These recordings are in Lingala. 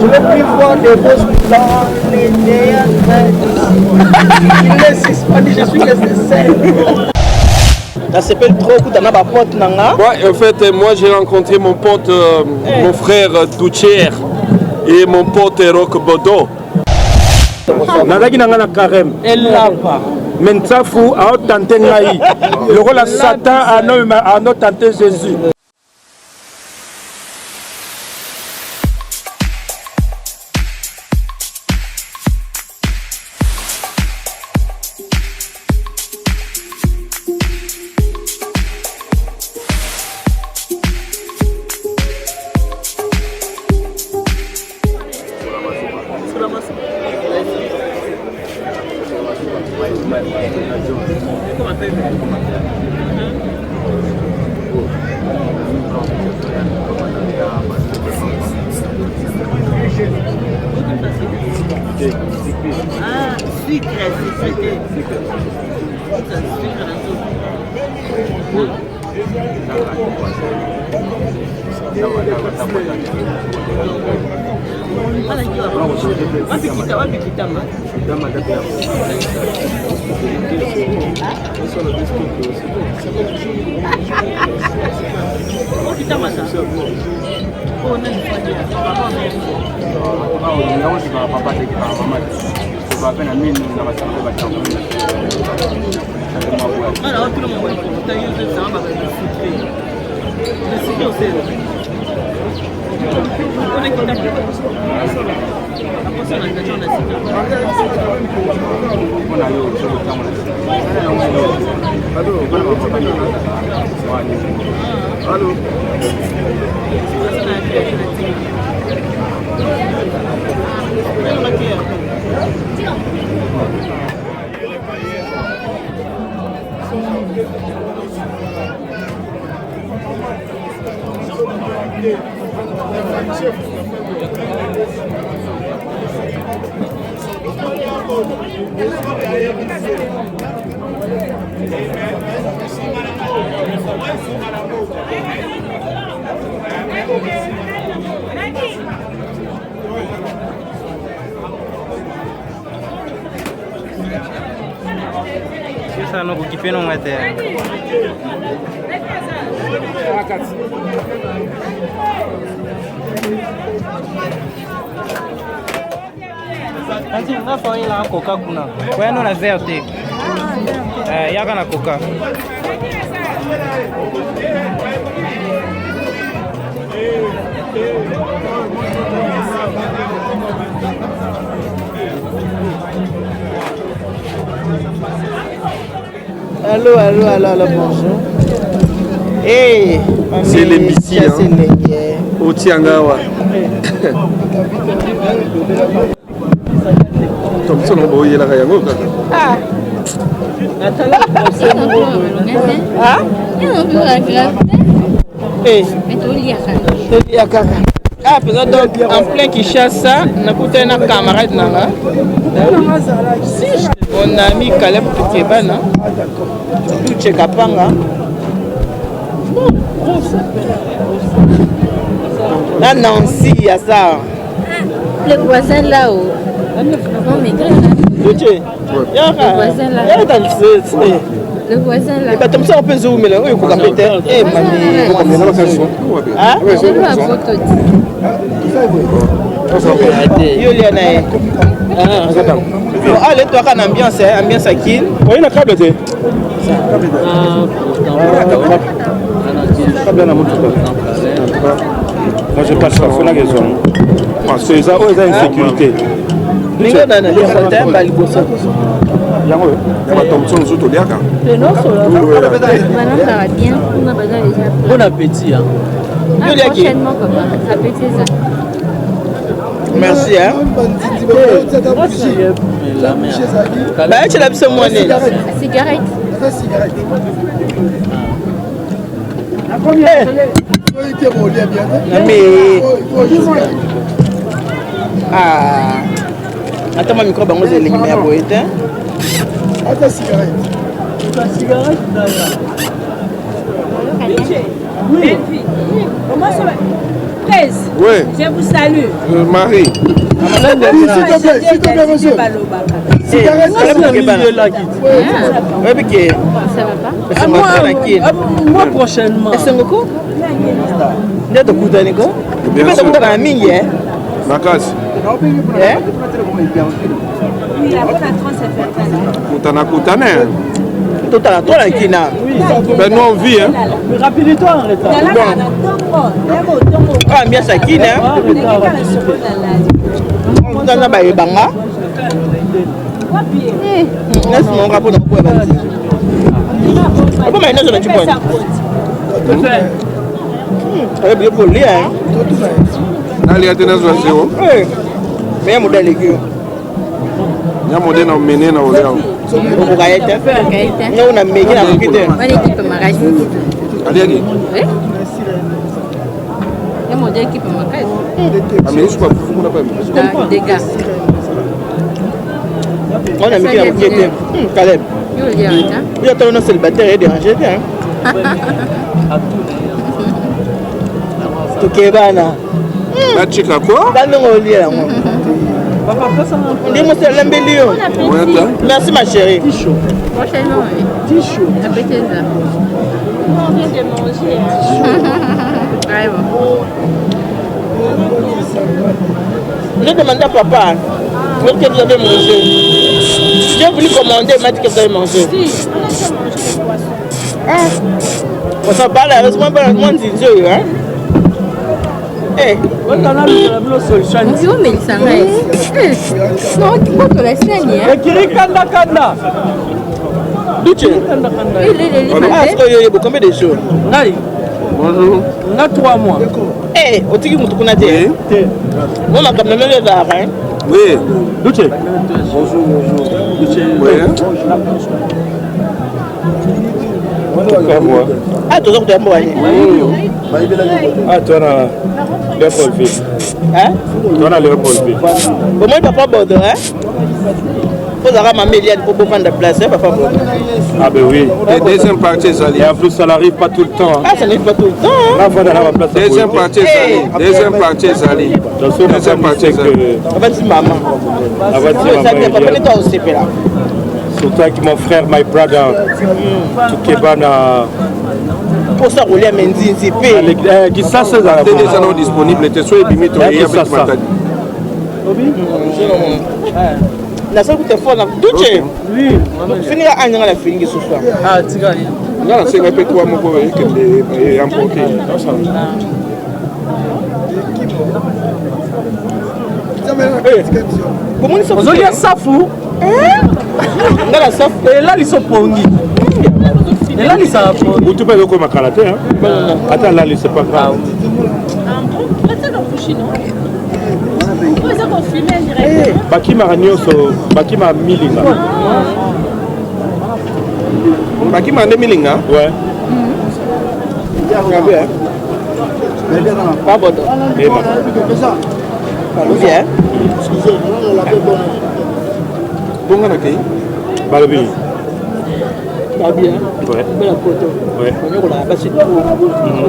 veux plus voir des roses dans les théâtres. Il est suspendu, je suis nécessaire. Ça s'appelle trop que ma pote nanga. Ouais, en fait, moi j'ai rencontré mon pote, mon frère Doucher et mon pote Rock Bodo. Nazaki nanga na carême. Elle l'a pas. Mentsafu a tenté ngai. Le rôle Satan a tenté Jésus. Ah, sucre, c'est Ça nous occupe non matin. Anti na fanya la coca kuna. Kwa hiyo na verte. Yaka na coca. Allô, bonjour. Hey, c'est l'émission au Tiangawa. Thompson Boye la Kayango. Ah, ah, donc en plein Kinshasa, on a un camarade nanga. Mon ami Caleb Tukebana. Tu Kapanga. Là, Nancy, il y a ça. Le voisin là-haut. Le voisin là. Le voisin là. Et bah, comme ça, on peut zoomer là. Oui, on peut mettre. Eh, mamie. Ah, je veux la photo. Allez, toi, quand ambiance à qui? Oui, la câble était. Moi, je passe pas la raison. Parce que ça, ils ont une sécurité. Les gars, dans les hôtels, ils ont Il y a Thompson Zoto Liaka. Maintenant, ça va bien. On a besoin déjà. bon appétit. Hein. Prochainement, comment? Appétit ça. Merci. Hein. Bah, tu l'as besoin de moi. Cigarette. Mais. Ah. Attends, ma micro, je vais l'éliminer à boîte. Attends, cigarette. Cigarette, Oui. Comment ça va? Lopez. Oui. Je vous salue. Marie. S'il te plaît, monsieur. Moi prochainement. Ndio tukutane ko. Bien sûr. Tukutana mingi Makasi. Kutana. Tutala tola kina. Ben nous on vit hein. Rapide-toi en retard. Ah bien ça kina. On a ba yebanga. Laisse mon rapport dans quoi vas-y. Comment maintenant je vais tu prendre. Avec bien pour lui hein. Nali atena zwa Eh. Mais un modèle qui ya modèle na mené na olea. Okaita. Nous on a meki na kite. Wale kipe makazi. Aliani. Eh? Ya modèle kipe makazi. Ameni sikuwa kufungula pa. Des gars. On a meki na kite. Caleb. Yo le dire hein. Il y a ton célibataire et dérangé bien. Tukebana. Na chika quoi? Balongo lia ngo. Papa passa. Ndi mo se lembelio. Merci ma chérie. Prochainement. Tichou. Appétit ça. On vient de manger. Ouais bon. Je demande à papa. Qu'est-ce que vous avez mangé? J'ai voulu commander, il m'a dit que vous avez mangé. Si, on a déjà mangé des poissons. On s'en parle, heureusement, moi, je hein? Eh, on a une solution. Ndio melisanga esi. Non, kiboto la sani hein. Kiri kanda kanda. Duche. Ah, est-ce qu'il y a combien de jours? Nari. Bonjour. On a 3 mois. Eh, au tiki mutu kuna te. Moi ma kamna mele va hein. Oui. Duche. Bonjour. Duche. Oui. Ah, toujours de moi. Ah, toi, Léopold V. Hein? Toi, Léopold V. Au moins, papa Bordeaux, hein? Faut avoir ma méliade pour prendre de place, hein, papa Bordeaux. Ah, ben oui. La deuxième partie, ça Et en plus, ça n'arrive pas tout le temps. Ah, ça n'arrive pas tout le temps, hein? Là, voilà, la place. Deuxième partie, ça Deuxième partie, ça Deuxième partie, ça Papa dit maman. Ça dit papa, n'est pas aussi là. Surtout avec mon frère, my brother, Tukebana. Pour ça, rouler à Mendy, c'est payé. Qui ça, c'est ça? C'est déjà non disponible. Tu sois limite au avec Matadi. La seule que tu fais, Duche. Oui. Finir à la fin ce soir. Ah, tu gagnes. Non, c'est un peu toi, mon pauvre, qui est emporté. Comment ils sont? Vous avez un safou? Dans la saf. Et là, ils sont pongis. Et là, ils sont pongis. Vous pouvez le karaté, hein? Attends, là, c'est pas grave. Bakima Ranyoso, Bakima Milinga. Bakima Milinga? Ouais. Pas bon. Bien. Bon, on a qui? Balobi. Pas bien. Ouais. Belle photo. Ouais. On a passé tout.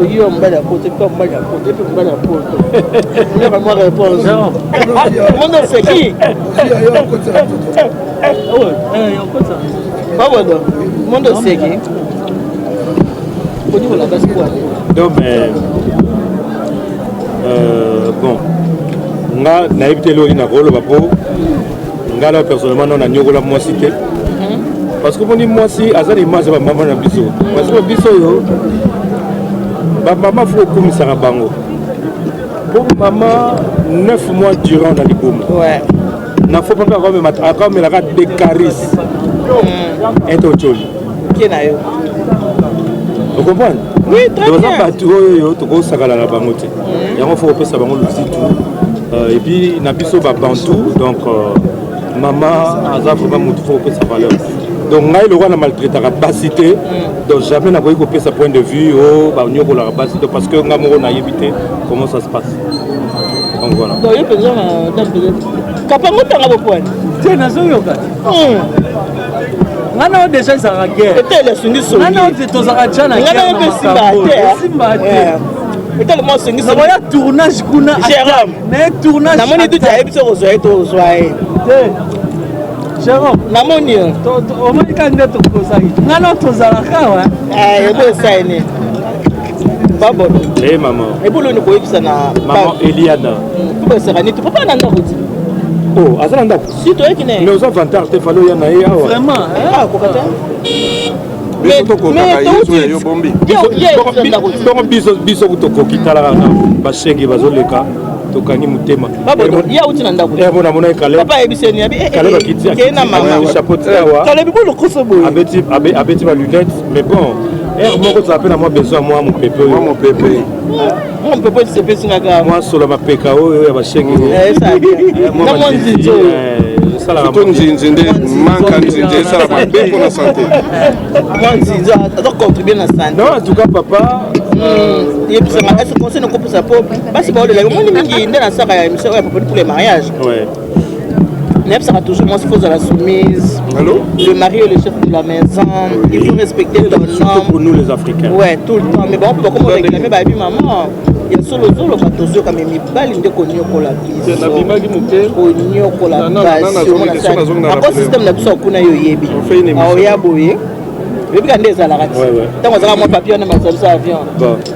Il y a une belle photo, comme belle photo, puis une belle photo. Il y a vraiment réponse. Mon nom c'est qui? Pas bon. Mon nom c'est qui? On a passé quoi? Donc, mais. Bon. Nga naibite lo ina rolo bapo. Nga là personnellement non anyogola moi cité. Parce que mon moi si azali image ba maman na biso. Parce que biso yo ba maman faut comme ça bango. Pour maman 9 mois durant dans l'ibum. Ouais. Na faut pas comme la rate de caris. Et autre chose. Qui na yo? Vous comprenez? Oui, très bien. Yo to ko sakala la bango te. Yango faut que ça bango le site. Et puis na biso ba bantou donc maman aza vraiment mutu faut que ça valeur. Donc ngai le roi na maltraiter la basité donc jamais na ko sa point de vue oh ba nyoko la basité parce que ngamo na éviter comment ça se passe. Donc voilà. Donc il besoin d'un peu. Kapango tanga bo point. Tiens nazo yoka. Ngana déjà ça la guerre. C'était le sungi sungi. Ngana te tozaka tjana. Ngana pe simba te. Simba te. tellement sengi ça va y a tournage kuna Jérôme mais tournage namoni tout ya biso ko zoé to zoé Jérôme namoni au moins quand ndet to ça ngana to zalaka wa ebo saine babo Eh maman. ebolo ni ko yebisa na Maman Eliana. ko sera ni to papa na ndako ti Oh, azala ndako. si to ekine Mais aux avantages te falo ya na ye awa. vraiment ah ko kata biso tokokaka yesu ya yo bombi biso tokoki talaka na bashengi bazoleka tokangi motema babo ya uti na ndako mona mona ekale papa yebiseni abi kale bakiti ke na mama chapeau awa kale bibolo koso boye abeti ba lunettes mais bon moko ça appelle à moi besoin moi mon pépé mon pépé c'est pesi na ga moi solo mapeka oyo ya bashengi ça na mon nzinzo surtout nzinzi nde manka nzinzi esala mabe mpona santé moi nzinzo azo contribuer na santé non en tout cas papa yebisanga est-ce conseil noko posa po basi baolela omoni mingi nde na saka ya émission ya papa pour les mariages ouais Nebsara toujours moi il faut la soumise. Allô? Le mari est le chef de la maison. Il faut respecter ton homme. Pour nous les Africains. Ouais, tout le temps. Mais bon, comment on réclame bah maman. Il y a solo quand on comme mibali nde konyo kola biso. C'est na bimaki muke. Konyo kola biso. Encore système na biso kuna yo yebi. Ah ya boye. Le bika ndeza la rati. Tant on a mon papier na maison ça avion.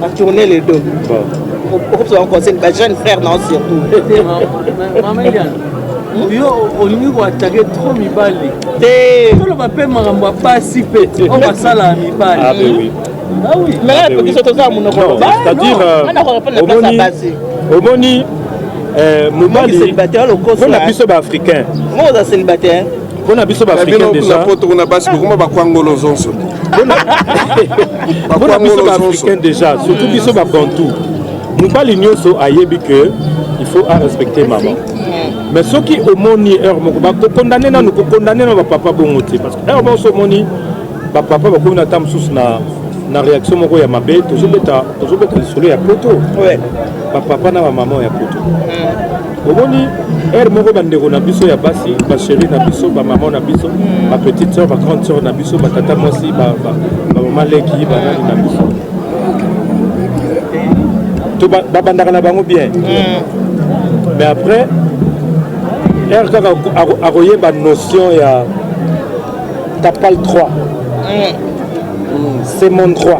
A tourner les dos. Bon. Pour ça on conseille bah jeune frère non surtout. Maman Eliane. Yo olingi ko attaquer trop mibali. Tout le papier marambo pas si petit. On va ça la mibali. Ah oui. Ah oui. Mais là pour que ça soit mon c'est-à-dire Omoni Mobali célibataire le cause. On a biso ba africain. Moi on a célibataire. On a biso ba africain déjà. On a basi beaucoup ba kwangolo zonso. On a biso ba africain déjà, surtout biso ba bantou. Mobali nyoso ayebi que il faut respecter maman. Mais ceux qui au moni heure moko ba condamner na nous condamner na papa bongote parce que heure bon so moni ba papa ba ko na tam sous na réaction moko ya mabe tozobeta lisolo ya poto ouais ba papa na ba maman ya poto au moni heure moko ba ndeko na biso ya basi ba chérie na biso ba maman na biso ba petite sœur ba grande sœur na biso ba tata mosi ba maman leki ba nani na biso to ba bandaka na bango bien mais après R kaka akoyeba notion ya t'as pas le droit. C'est mon droit.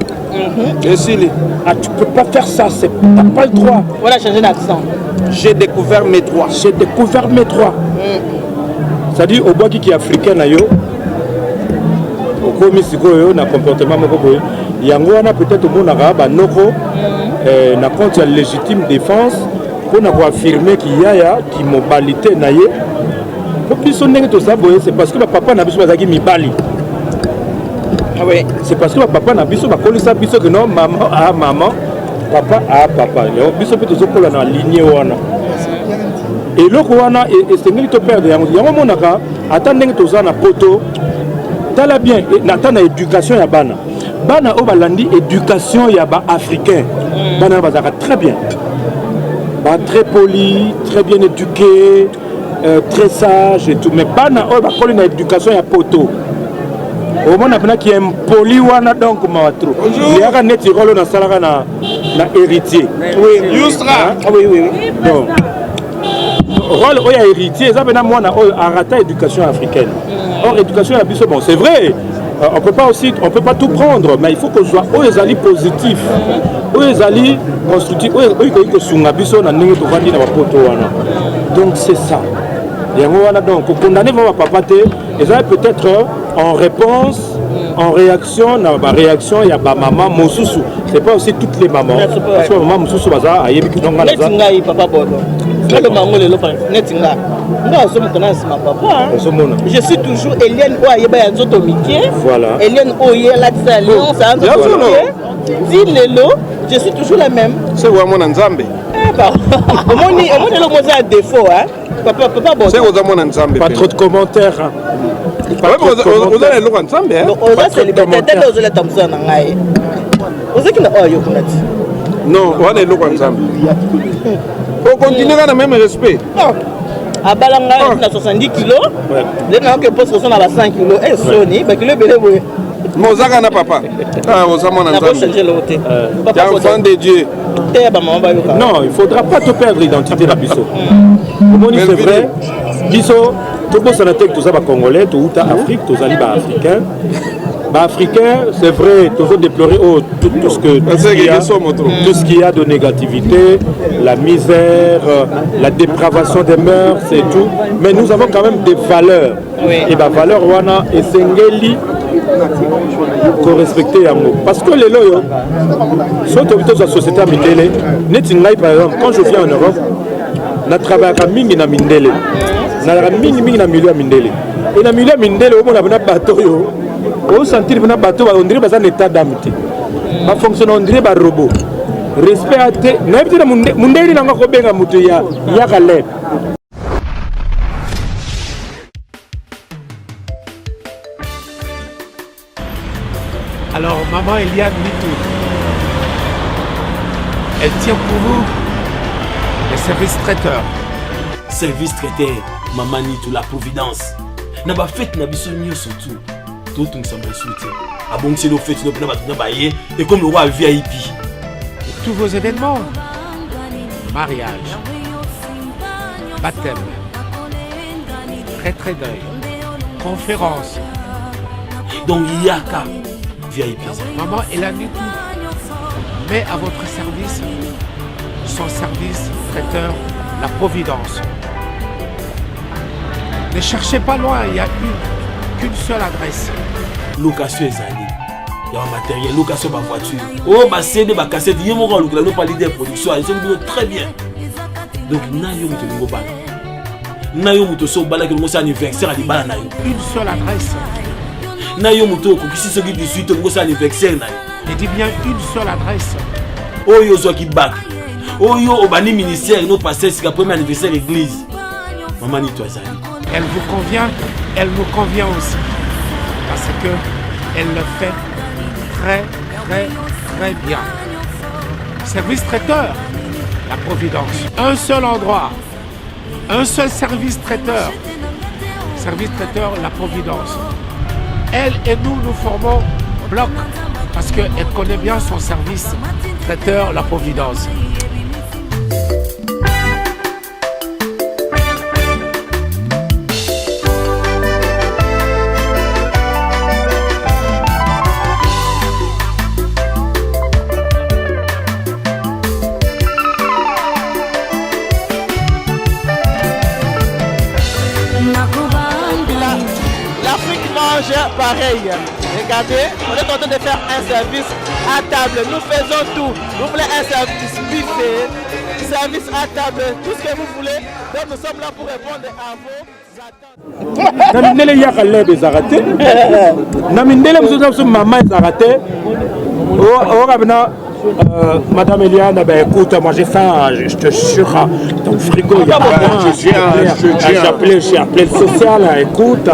Et si ah tu peux pas faire ça, c'est t'as pas le droit. Voilà changer d'accent. J'ai découvert mes droits. J'ai découvert mes droits. C'est-à-dire au bois qui est africain na yo. Au komi sikoyo na comportement moko boye. Yango wana peut-être au monaka ba noko na compte ya légitime défense. Pour affirmer qu'il y a qui mobilité naie c'est parce que papa n'a besoin de mibali. Ah oui, c'est parce que papa n'a besoin de que non maman ah maman papa ah papa biso peut toujours la lignée wana et le wana et c'est ngi to perdre yango monaka attendre que toza na poto tala bien natana éducation ya bana o balandi éducation ya ba africain bana bazaka très bien. Très poli, très bien éduqué, très sage et tout. Mais pas na une éducation à poto. Au moins on a qui est poli wana donc maatro. Il y a un net rôle na salaka na héritier. Oui, Yusra. Oui. Donc rôle oya héritier, ça bena moi na arata éducation africaine. Or éducation à biso bon, c'est vrai. On peut pas tout prendre, mais il faut que soit aux alliés positifs, aux alliés constructifs, aux sunga biso na ndenge to vandi na bapoto wana. Donc c'est ça. Et voilà donc condamner votre papa te, et ça peut-être en réponse, en réaction, na ba réaction ya ba maman mosusu. C'est pas aussi toutes les mamans. Parce que maman mosusu baza ayebi ki donc na za. Netinga papa bodo. Le mango le lofa netinga. Nga so mutana sima papa. Je suis toujours Eliane Oyeba ya nzoto mikie. Voilà. Eliane Oyela alliance à nzoto mikie. Dis lelo, je suis toujours la même. C'est vraiment un Nzambe. Omoni le mot à défaut hein. Papa bodo. C'est vraiment un Nzambe. Pas trop de commentaires. Vous allez le Nzambe hein. On va célibataire tellement aux Thompson ngai. Vous êtes qui na oyo kunati. Non, on va le Nzambe. On continue dans le même respect. Abalanga na 70 kg. Les gens qui posent sur la 5 kg et soni, ba kilo belé boye. Mozaka na papa. Ah, Osama na enfant de Dieu. Non, il ne faudra pas te perdre l'identité de Bisso. C'est vrai, Bisso, tout le monde tout ça, Congolais, tout Afrique, tout ça, Africain. Africain, c'est vrai, toujours déplorer tout ce qu'il y a de négativité, la misère, la dépravation des mœurs et tout. Mais nous avons quand même des valeurs. Et les valeurs, wana et sengeli qu'on respecte yango. Parce que les loyaux, surtout dans la société à Mindele, par exemple, quand je viens en Europe, je travaille à Mingi na Mindele. Je travaille à Mingi na milieu à Mindele. Et dans le milieu à Mindele, on a un bateau. On sentir que bateau, on dirait que un état d'âme. On fonctionne, on dirait un robot. Respect à tes. Mundeli n'a pas bien à Moutoya. Il y a galère. Alors, maman Eliane Mitou, elle tient pour vous les services traiteurs. Service traiteur, maman Nitou, la providence. N'a pas fait n'a biso mieux surtout. Tout nous sommes soutien. Ah bon, c'est le fait de ne pas y et comme le roi VIP. Tous vos événements, mariage, baptême, retrait d'œil, conférence. Donc il y a qu'à VIP. Maman Eliane Mitou met à votre service son service traiteur, la providence. Ne cherchez pas loin, il n'y a qu'une seule adresse. Location Ezali. Il y a un matériel, location de ma voiture. Oh, ma CD, ma cassette, il y a mon rôle, nous pas l'idée de production, ils sont très bien. Donc, nous avons un nous avons un anniversaire à l'Ibala. Une seule adresse. Nous avons un 18 anniversaire. Je dis bien une seule adresse. Oh, yo, so qui back. Oh, yo, au bani ministère, nous passons c'est le premier anniversaire de l'église. Maman Nitou Ezali. Elle vous convient, elle nous convient aussi. Parce qu'elle le fait très bien. Service traiteur, la providence. Un seul endroit, un seul service traiteur. Service traiteur, la providence. Elle et nous, nous formons bloc parce qu'elle connaît bien son service traiteur, la providence. Pareil, regardez, on est en train de faire un service à table. Nous faisons tout. Vous voulez un service buffet, service à table, tout ce que vous voulez. Donc nous sommes là pour répondre à vos attentes. Namindele yakale bezarate. Namindele muso maman ezarate. Oh rabna. Madame Eliane, ben écoute, moi j'ai faim, je te jure, dans le frigo il y a rien. J'ai appelé le social, écoute.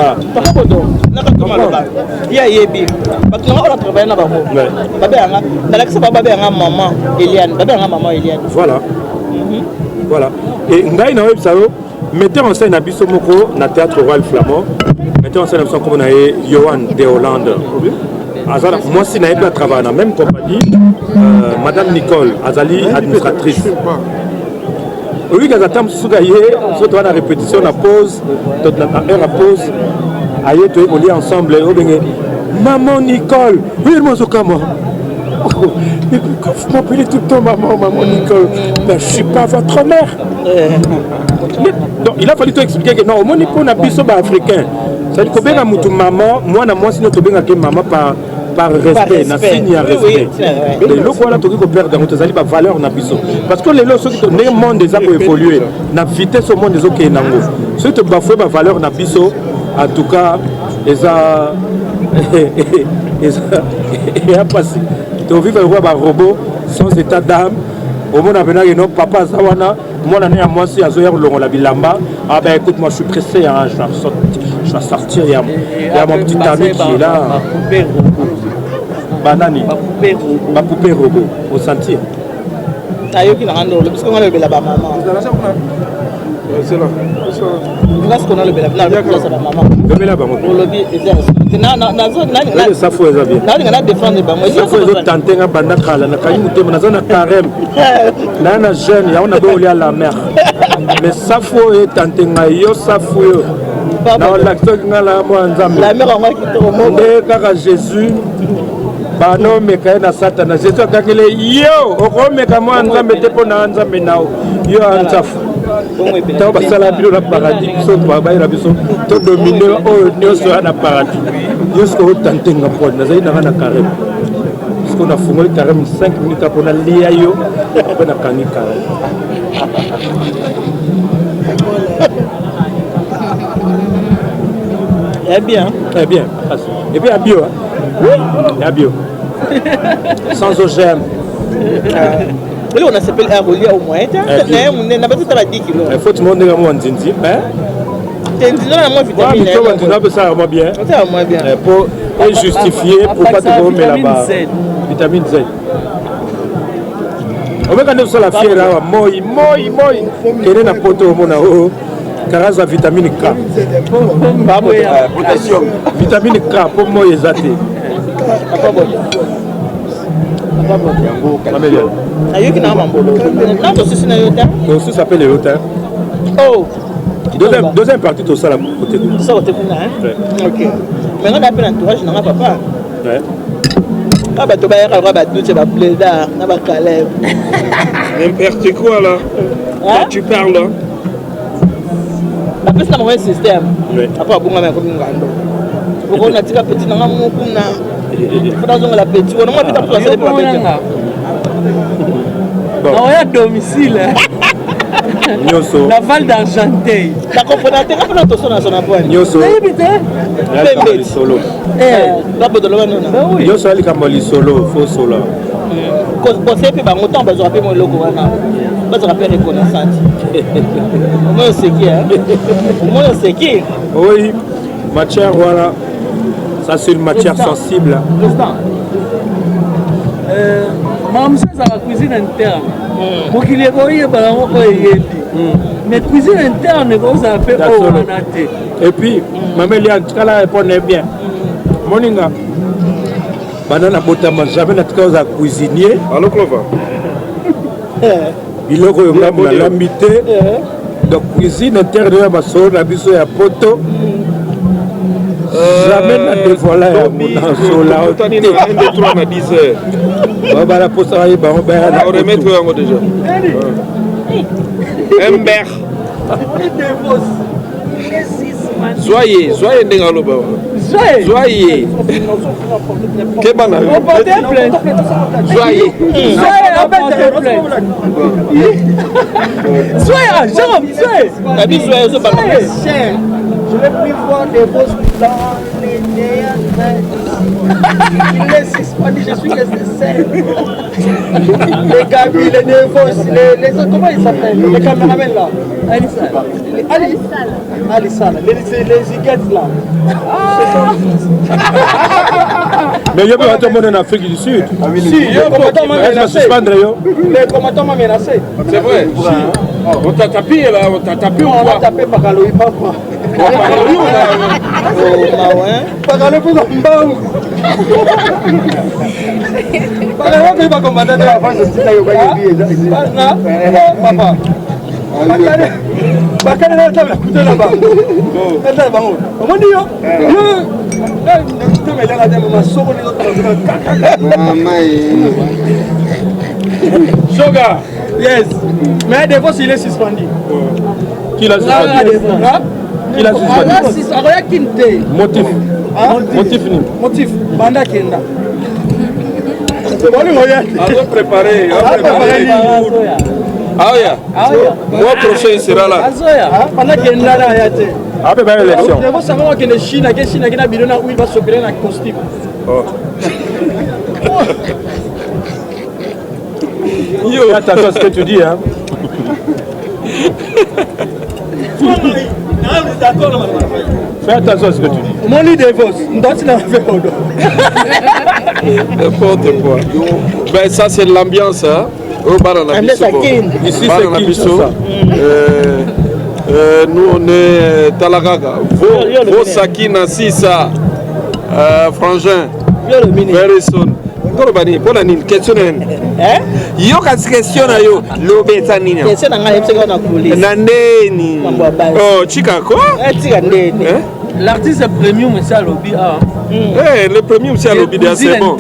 Il y a Yebi. Parce que nous avons travaillé là-bas. Maman Eliane. Voilà. Voilà. Et Ngaï na websalo, metteur en scène à Bissomoko, na théâtre Royal Flamand. Metteur en scène comme on a Johan de Hollande. Moi, si je n'avais pas travaillé dans la même compagnie, Madame Nicole, Azali, administratrice. Oui, quand j'attends surtout à la répétition, la pause, la pause, on lit ensemble, Maman Nicole, oui, moi, je suis moi. Vous m'appelez tout le temps maman Nicole. Mais je ne suis pas votre mère. Donc, il a fallu t'expliquer que non, mon Nicole n'a plus africain. C'est-à-dire que maman, moi, si nous avons maman par respect, na signe à respect. Les lots voilà tout qui perd dans notre valeur na biso. Parce que les lots ceux qui le monde des pour évoluer, na vitesse au monde des autres qui nango. Ceux qui bafouer ma valeur na biso, en tout cas, et a passé. Tu vivre voir un robot sans état d'âme. Au monde avenir et non papa Zawana, moi l'année à moi si Azoyer l'on la bilamba. Ah ben écoute moi je suis pressé hein, je vais sortir il y a mon petit ami qui est là. Banani. Ma poupée robot au sentir. Ayo qui n'a rien parce qu'on a le là-bas maman. C'est là. Parce qu'on a le bel ça va maman. Le bel bango. Le lobby est respecté. Na ça faut ça bien. Na défendre bango. Ça faut zo tenter nga banda kala na kayi mutema na zona carême. Na jeune ya on a beau à la mer. Mais ça faut tenter nga yo ça faut yo. Na l'acteur nga la mo nzambe. La mer on va quitter au monde. Kaka Jésus. Bano meka na Satan. Jésus akakele yo okomeka mo nzambe te pona nzambe nao. Yo anzafu. Tant que ça la bio na paradis, so baba ira biso to dominer o nyonso na paradis. Jusqu'au tenter nga pona na zaina na carême. Parce qu'on a fumé carême 5 minutes pour na lia yo, après na kani carême. Eh bien. Eh bien. Et puis à bio. Oui. À bio. Sans OGM. Là, on a s'appelé un relié au moins. On n'a pas tout à 10 kilos. Il faut que tout le monde ait un dindi. Ça bien. Pour justifier, pour pas te remettre là-bas. Vitamine Z. On va quand la fière, moi. Quelle est la poteau au monde? Car la vitamine K. Potassium. Vitamine K, pour moi, ils athées. Ça s'appelle le hôtel. Oh. Deuxième partie de ça là côté. Ça côté hein. OK. Maintenant d'après l'entourage n'a papa. Ouais. Ah bah tu vas y avoir tout va plaisir, na ba Caleb. N'importe quoi là. Hein? Tu parles là. Après ça mon système. Ouais. Après bonga mais comme ngando. Pourquoi on a tika petit na mukuna. Faut la petite. On m'a peut-être passer pour la petite. On est à domicile. Nyoso. La Val d'Argenteuil. La componente quand on tourne sur la pointe. Nyoso. Pembe solo. La bodolo non. Nyoso ali kamoli solo, faux solo. Quand c'est puis bango temps besoin appeler mon logo wana. Besoin appeler reconnaissance. Moi c'est qui hein? Moi c'est qui? Oui. Matière voilà. Ça c'est une matière sensible. Maman c'est la cuisine interne. Pour qu'il ait voyé balango oyedi. Mais cuisine interne vous a fait au manate. Et puis maman Liane tu la répondre bien. Moninga. Banana botama jamais na tika za cuisinier. Allô Clover. Biloko yo ngamba la mité. Donc cuisine interne ba so na biso ya poto. Jamais na dévoiler ya mona sola. Tani na 1 2 3 na 10 heures. Baba la posa yi ba on ba na remettre yango déjà. Ember. Soyez ndengalo ba. Soyez. Kebana. Soyez. Je ne vais plus voir des bosses dans les néants. Il est suspendu, je suis resté seul. Les Gabi, les Nevos, comment ils s'appellent? Les caméramans là. Alissal. Les Iguettes là. Mais il y a pas de monde en Afrique du Sud. Si, le combattant m'a menacé. Le combattant m'a menacé. C'est vrai. On t'a tapé là, on t'a tapé ou quoi? On a tapé par Kaloui, pas quoi. Par Kaloui pour Mbao. Par Kaloui pour combattant de la France, c'est là où il y a papa. Bakane na table kuta là-bas. Na table bango. Comment dire? Tu me l'as dit maman soko les autres. Maman. Soga. Yes. Mais des fois il est suspendu. Qui l'a suspendu? Qui l'a suspendu? Aroya kinte. Motif. Motif ni. Motif. Banda kenda. C'est bon le moyen. On va préparer. Ah yeah. Moi prochain sera là. Pendant qu'il est là, il y a après ben élection. Je veux savoir que Chine qui na bidon où il va s'opérer dans costume. Oh. Yo, attention à ce que tu dis hein. Fais attention à ce que tu dis. Mon lit de boss, on doit s'en faire au dos. N'importe quoi. Ben ça c'est l'ambiance hein. Au bar on a ici c'est qui ça? Nous on est Talagaga. Vos Sakina Sissa Frangin. Verison. Korobani, pour nini question yo kasi question na yo lobeta nini question na ngai epseka na police na ndeni oh chika quoi tika ndeni l'artiste premium c'est à lobby le premium c'est à lobby c'est bon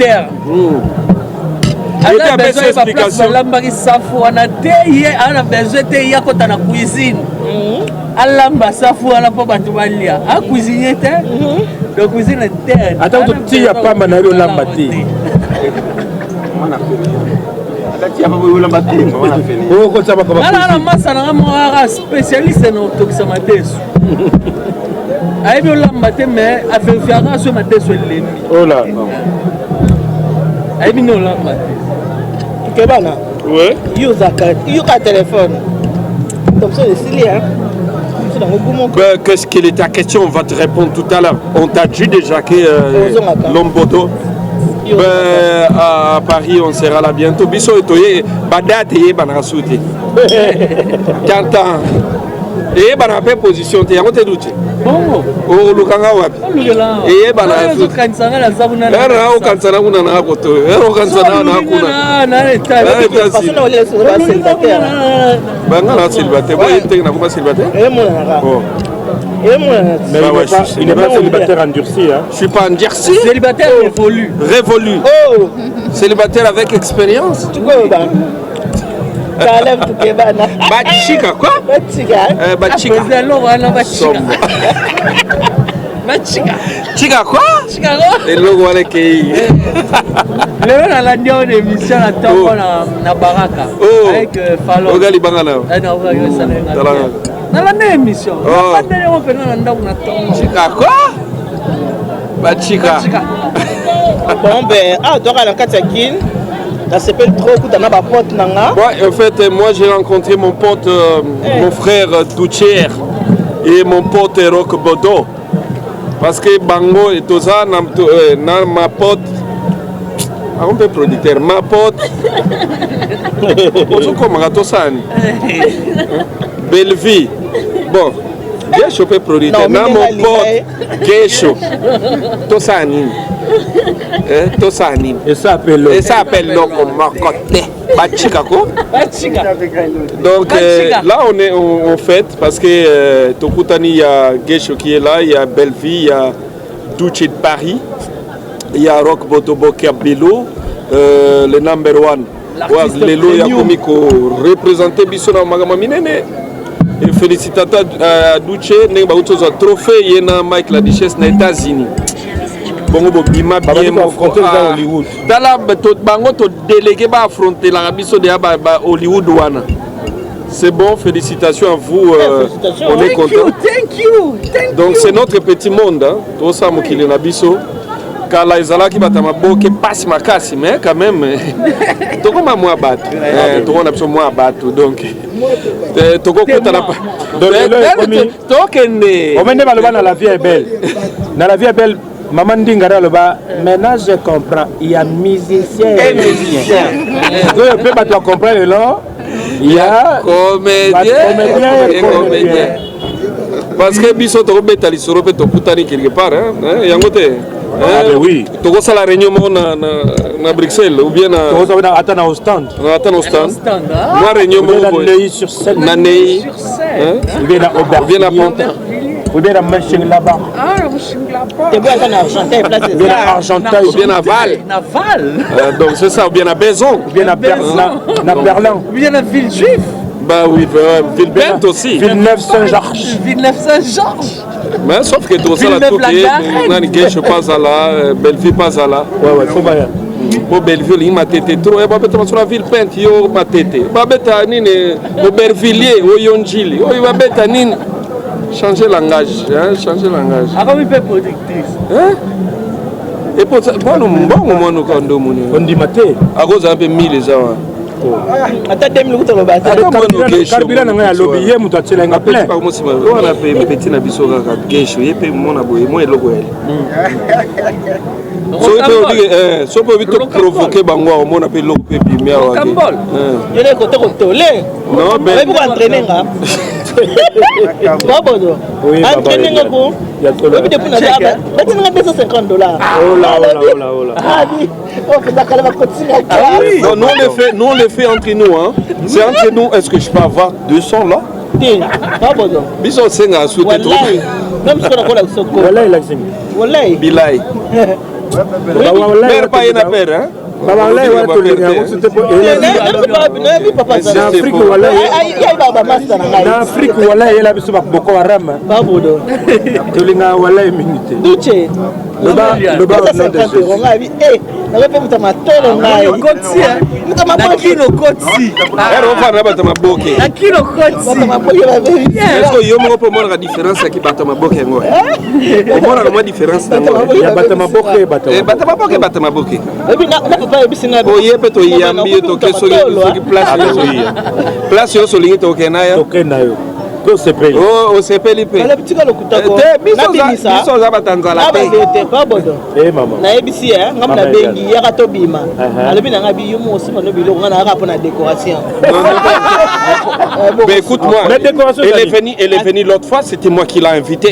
ana besoin de explication lamba safu ana teye ana besoin teye kota na cuisine alamba safu ana po batu balia a cuisiner te de cuisine terre attends tu tia pamba na yo lamba te ala masa na moi spécialiste no tokisa mateso ayebi olamba te mais afefiaka so mateso elemi oh là ayebi no olamba te kebana ouais yuka téléphone comme ça c'est là qu'est-ce qu'elle est ta question? On va te répondre tout à l'heure. On t'a dit déjà que Lombodo, à Paris, on sera là bientôt. Biso etoye, badate ye banasouti. Kantan. Et banapé position te yango te douche. Bon. O lukanga wapi? Et banasouti. Kansanga la zabuna. Era o kansana kuna na koto. Era o kansana na kuna. Na eta. Personne wale sur la célibataire. Bangala célibataire. Boy était na kuma célibataire. Il n'est pas célibataire endurci. Je suis pas endurci. Célibataire révolu. Révolu. Oh. Célibataire avec expérience. Tu vois bah. Ça lève tout kebana. Bachika quoi? Bachika. Bachika. Bachika. Chica quoi? Chica quoi? Et logo wale kei. Le na la ndio de mission na tango na baraka avec Fallon. Ogali bangala. Na ogali salanga. Na la émission. Na pas de on fait na ndako na tango. Chica quoi? Bachika. Bon ben donc à la Katakin. Ça s'appelle trop coup dans ma pote nanga. Ouais, en fait moi j'ai rencontré mon pote mon frère Douchier et mon pote Rock Bodo. Parce que Bango et tout ça, ma pote, on peut producteur, ma pote, Belleville, bon, Gesho peut producteur, mon pote, Gesho, Tosani, Tosani, et ça appelle Loco Marcotte, Bachikako. Donc là on est en fête parce que Tokutani, il y a Gesho qui est là, il y a Belleville, il y a Duce de Paris, il y a Rock Botobo Kabilo, le number one. Lelo Yakomiko représenté Bissona Magaminene. Et félicitations à Duce, nous avons un trophée, il y a Mike la Duchesse aux États-Unis. Bongo bima bien affronter dans Hollywood. Dans la bango to délégué va affronter l'Arabie Saoudite à Hollywood wana. C'est bon, félicitations à vous. On est content. Thank you. Donc c'est notre petit monde hein. Tout ça mo kili na biso. Kala izala ki batama boke passe makasi mais quand même toko ma moi battu. Toko na biso moi battu donc toko kota na pa. Donc on mène baloba na la vie est belle. Na la vie est belle. Maman Dingara là-bas, maintenant je comprends, il y a musicien et musicien. Donc je peux pas comprendre le nom. Il y a comédien et comédien. Parce que biso to beta li soro pe to putani quelque part hein. Yangote. Ah oui. To go sala réunion na Bruxelles ou bien na attends au stand. Attends au stand. Moi réunion sur scène. Na Ney. Ou bien à Aubert. Ou bien à Pontin. Ou bien à Mönchengladbach. Ah, Mönchengladbach. Et bien à Argenteuil, place ou bien à Argenteuil. Ou bien à Val. Donc c'est ça, ou bien à Bézon. Ou bien à Berlin. Ou bien à Villejuif. Bah oui, Villepinte aussi. Villeneuve-Saint-Georges. Villeneuve-Saint-Georges. Mais sauf que tout ça là, tout est, je passe à là, Belleville passe à là. Ouais, faut pas. Pour Belleville, il m'a tété trop. Et bah, sur la Villepinte, il m'a tété. Bah, bêta, nini, au Bervilliers, au Yonjili. Il va bêta, nini. Changer langage, hein, changer langage. Ah, comme il peut productrice. Hein? Et pour ça, bon, nous, quand on dit maté. À cause un peu mille les gens. Attends, 2 minutes, on va faire. Carburant, on a lobby, il y a un peu plein. On a fait petit nabiso à Gesho, il y a mon aboye, moi et logo. So peut vite provoquer Bango, on appelle logo pépi, mais à Cambol. Il y a des côtés qu'on tolère. Non, mais. Vous entraîner, Babodo. Oui, entraîner ngako. Il y a trop là. Depuis na zaba. Batina $250. Oh là. Ah oui. On fait d'accord avec continuer. Non, nous on le fait entre nous hein. C'est entre nous. Est-ce que je peux avoir 200 là? Babodo. Biso senga souté trop. Même ce qu'on a collé soko. Wallahi laksim. Wallahi. Bilai. Père pas une affaire hein. Baba wallahi wa to le ngako c'était pour Afrique wallahi. Na Afrique wallahi ela biso ba Boko Haram. Babodo. To le ngako wallahi minute. Duche. Le bas Go sepeli. Oh, sepeli pe. Le petit galo kutako. Biso za batanzala pe. Babodo. Maman. Na ebisi ngam na bengi ya ka to bima. Alobi na ngabi yo mo sima no bilo ngana ka pona décoration. Mais écoute-moi. Elle est venue l'autre fois, c'était moi qui l'a invité.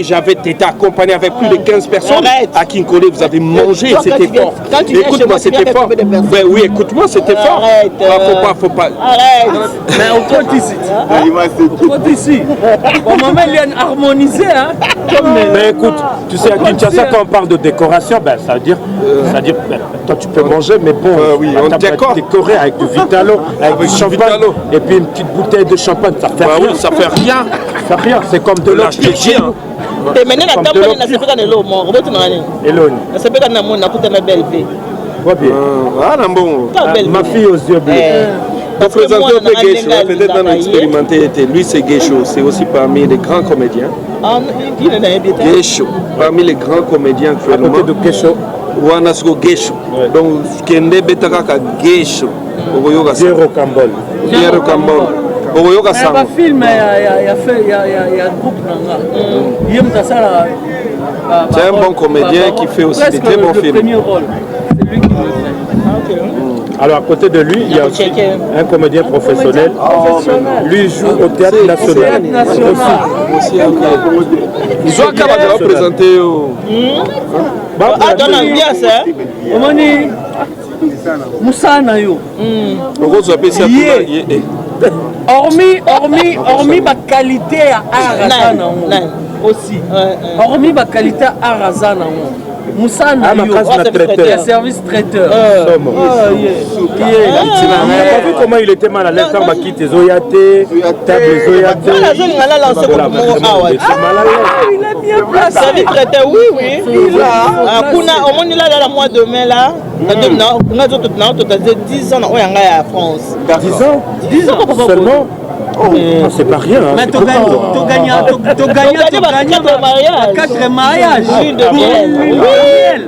J'avais été accompagné avec plus de 15 personnes à Kinkole, vous avez mangé, c'était fort. Écoute-moi, c'était fort. Ben oui, écoute-moi, c'était fort. Faut pas. Arrête. Mais on compte ici. On compte ici. Bon, maman, il y a harmonisé. Hein, mais écoute, tu sais, à Kinshasa, quand on parle de décoration, ben, ça veut dire toi, tu peux manger, mais bon, oui, on décore. Décorer avec du Vitalo, avec du champagne, et puis une petite bouteille de champagne, ça fait rien. Oui, ça fait rien. Ça fait rien, c'est comme de l'eau. Maintenant, la table, on a fait un élo, mon robot, on a dit. Elone. On s'est fait un amour, on a coûté ma belle vie. Ah, bon. Ma fille aux yeux bleus. Pour présenter un peu Geisho, peut-être un expérimenté, lui c'est Geisho, c'est aussi parmi les grands comédiens. Geisho, parmi les grands comédiens actuellement. À côté de Geisho. Wanasgo Geisho. Donc, Kende Betaraka Geisho. Zéro Cambol. Zéro Cambol. Il y a un film, il y a un groupe. C'est un bon comédien qui fait aussi des très bons films. C'est lui qui le fait. Alors à côté de lui, il y a aussi un comédien professionnel. Lui joue au Théâtre National. Ils ont qu'à va présenter. Ah, dans l'ambiance, hein? Omani Moussana yo. Hormis ma qualité à Arazana aussi. Hormis ma qualité à Arazana. Moussana yo, service traiteur. Tu as vu comment il était mal à l'aise quand il quitté Zoyaté, table Zoyaté. Il a mis en place. Service traiteur, oui. Au moins, il a la mois de mai là. On a 10 ans en France. 10 ans seulement. C'est pas rien. Mais tu gagnes 4 mariages.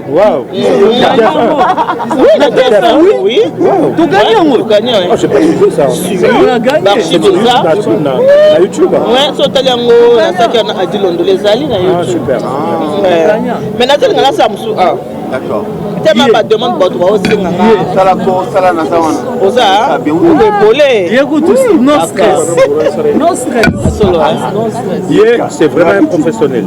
Waouh. Oui. Tu gagnes. Je n'ai pas vu ça. On a gagné. C'est sur YouTube. Oui, c'est tellement super. Mais d'accord. Tellement pas demande pour toi aussi. Non stress. C'est vraiment un professionnel.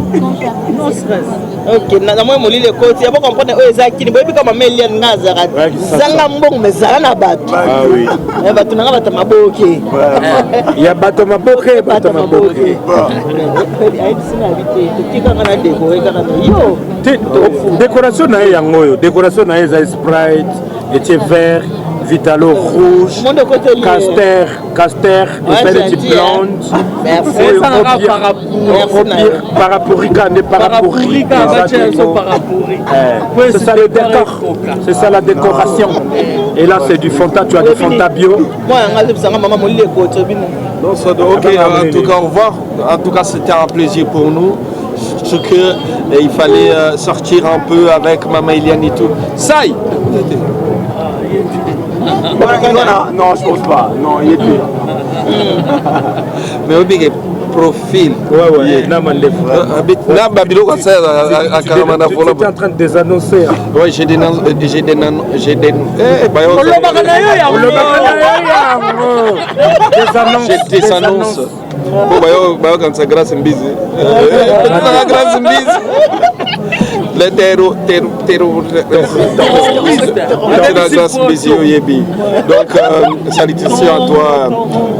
Non stress. Ok, moi je les côtés. Il faut comprendre que les acquis, il faut comme Mélian Nazara. Zangambong, mais Zanabat. Ah oui. Il y a Batamaboke, Batamaboke. Décoration na yangoyo, décoration na eza Sprite, et vert, Vitalo rouge, Caster, et petite blonde. C'est ça le décor, c'est ça la décoration. Et là c'est du Fanta, tu as du Fanta bio. Ok, en tout cas au revoir. En tout cas c'était un plaisir pour nous. Ce que il fallait sortir un peu avec Maman Eliane et tout. Ça y est. Non, je pense pas. Non, il est plus. Mais profil. Ouais, Namba biloko ça à Karamana Vola. Tu es en train de désannoncer. Ouais, j'ai des des annonces. Bon, bah, quand ça grâce en bise. Grâce en bise. Le donc, salutations à toi.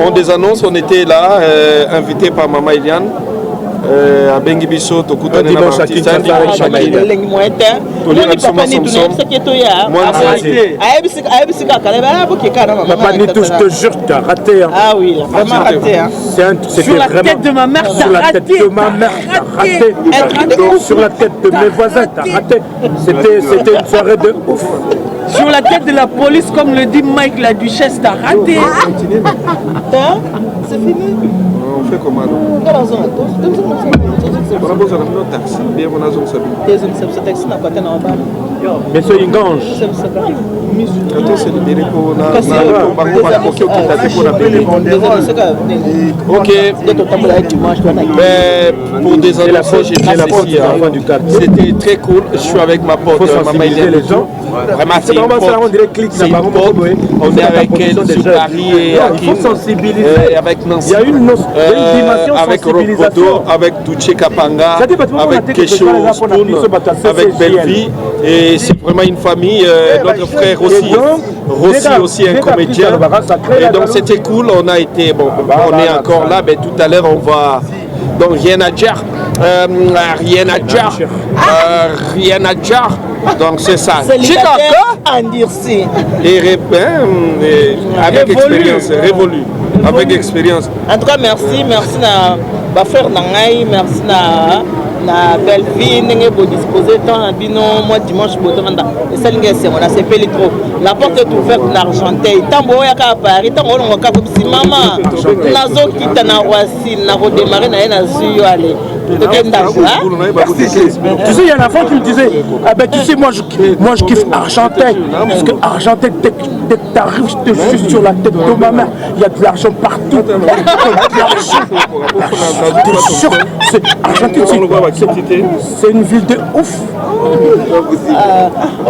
On des annonces, on était là, invité par Maman Eliane. À Bengibiso, Tokutane na artiste Papa Nito, je te jure, tu as raté. Ah oui, vraiment raté. Sur la tête de ma mère, sur la tête de ma mère, t'as raté. Sur la tête de mes voisins, t'as raté. C'était une soirée de ouf. Sur la tête de la police, comme le dit Mike la Duchesse, t'as raté. C'est fini. On fait comment? Mais c'est une gange. Ok. Mais pour des annonces, c'était très cool. Je suis avec ma pote, Maman Eliane. Vraiment, c'est une pote. On est avec elle sur Paris et il faut sensibiliser. avec Nancy. Il y a une dimension avec Robodo, avec Duce Kapanga, avec Kesho Spoon, avec Belvi. Et c'est vraiment une famille. Notre frère aussi, Rossi aussi un comédien. Et donc c'était cool. On a été, bon, on est encore là, mais tout à l'heure on va. Donc rien à dire. Rien à dire. Rien à dire. Donc c'est ça. Endurci. Et avec expérience, révolu. Avec expérience. En tout cas, merci na frère Nangai, merci na belle vie, n'engé beau disposer tant à bino moi dimanche botomanda. Et ça n'engé c'est on a c'est peli trop. La porte est ouverte n'Argenteuil. Tant boy à Paris, tant on va si maman. Nazo quitte na Roissy, na redémarrer na Zuyo aller. Tu sais, il y a un enfant qui me disait, ah ben tu sais, moi je kiffe Argenteuil. Parce que Argenteuil, dès que t'arrives, je te suis sur la tête de ma mère. Il y a de l'argent partout. Argenteuil, c'est une ville de ouf.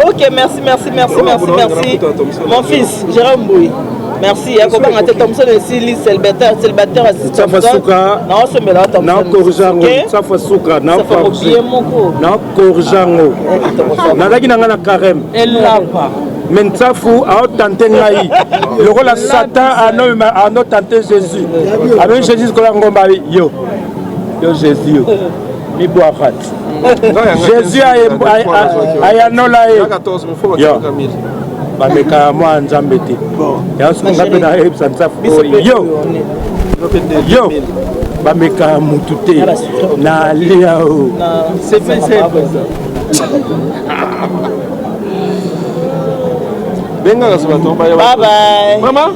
Ok, merci. Mon fils, Jérôme Bouy. Merci. Comment on a Thompson aussi, célibataire assistant. Non, c'est là. Non, Korjango. Ça fait souka. Non, Korjango. Nadaki nangana karem. Elle l'a pas. Mais ça fout à tenter ngai. Le rôle à Satan à notre tenter Jésus. Avec Jésus qu'on a ngomba yo Jésus. Mi boit Jésus a nola e. Bameka moi nzambete. Ya suka pena ebsa nsafu yo bameka mutute na leo. C'est fait. Venga, bye bye. Bye bye. Maman.